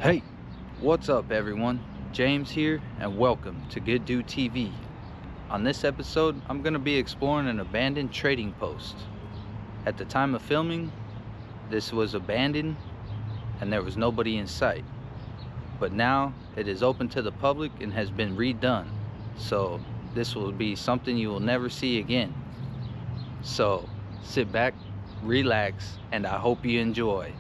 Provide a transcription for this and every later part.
Hey, what's up everyone? James here and welcome to Good Dude TV. On this episode, I'm going to be exploring an abandoned trading post. At the time of filming, this was abandoned and there was nobody in sight. But now it is open to the public and has been redone. So this will be something you will never see again. So sit back, relax, and I hope you enjoy.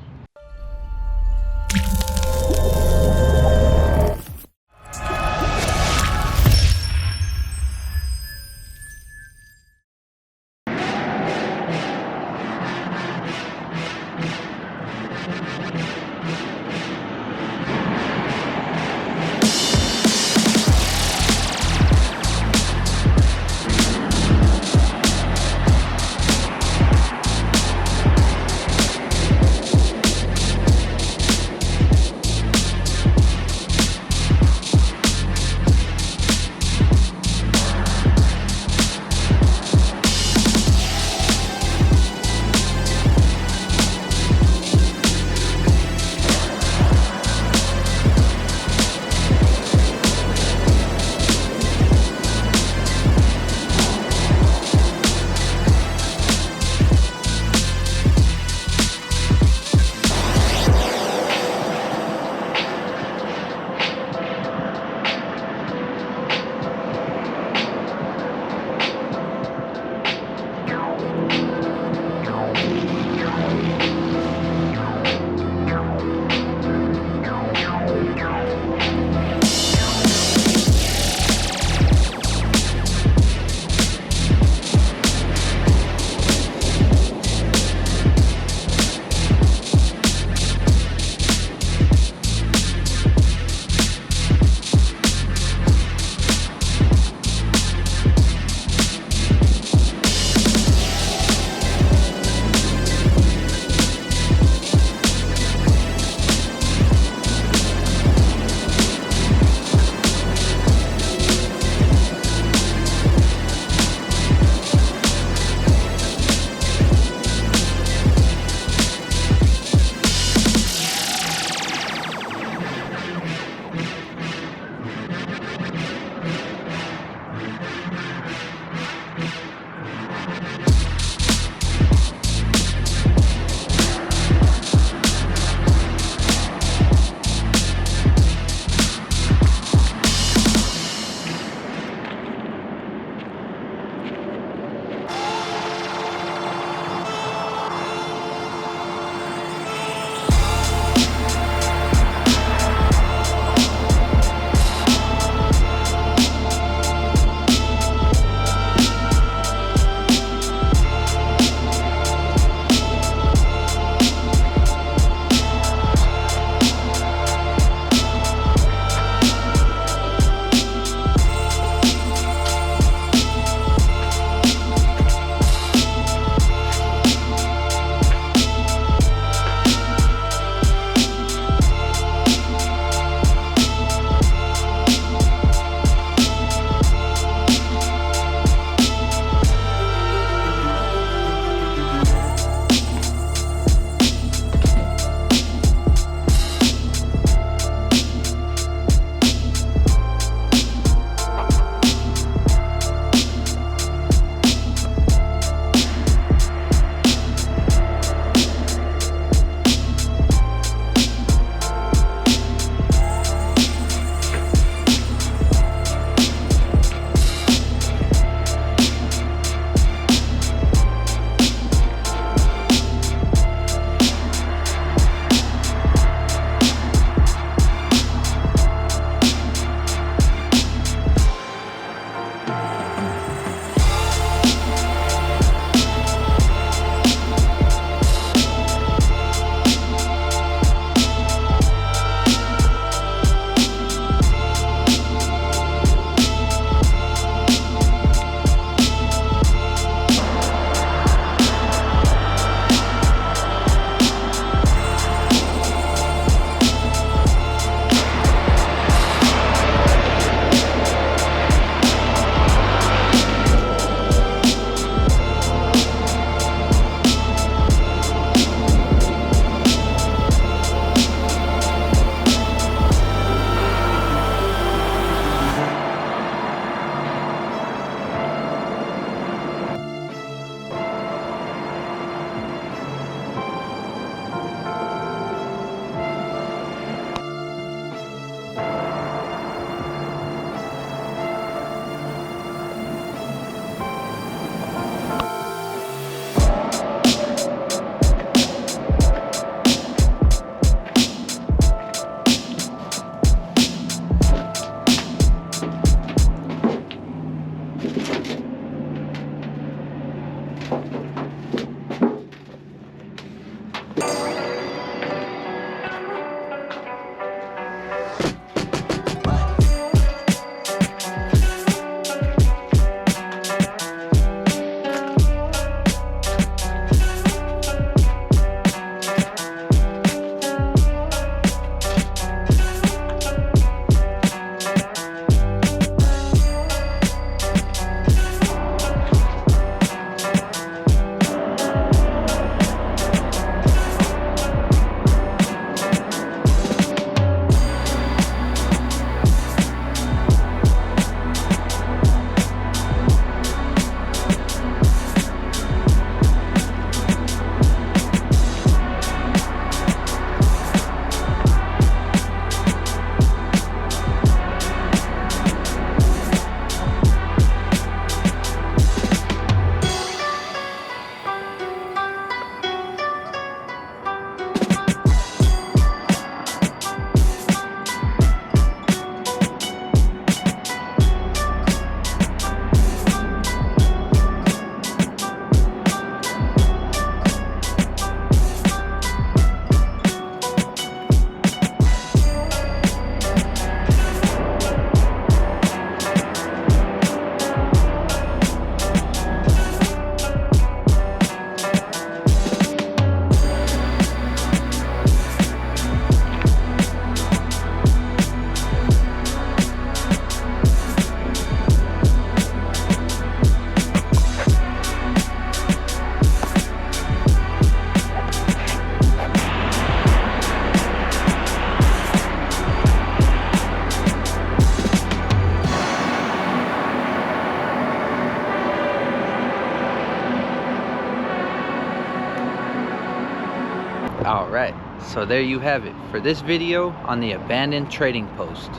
So there you have it for this video on the abandoned trading post.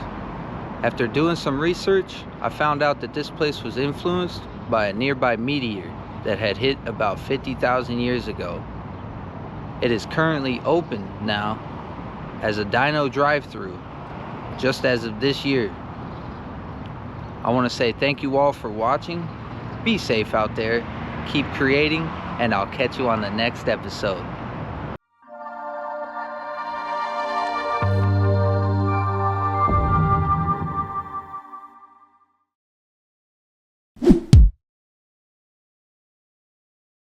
After doing some research, I found out that this place was influenced by a nearby meteor that had hit about 50,000 years ago. It is currently open now as a Dino Drive-Thru, just as of this year. I want to say thank you all for watching. Be safe out there, keep creating, and I'll catch you on the next episode.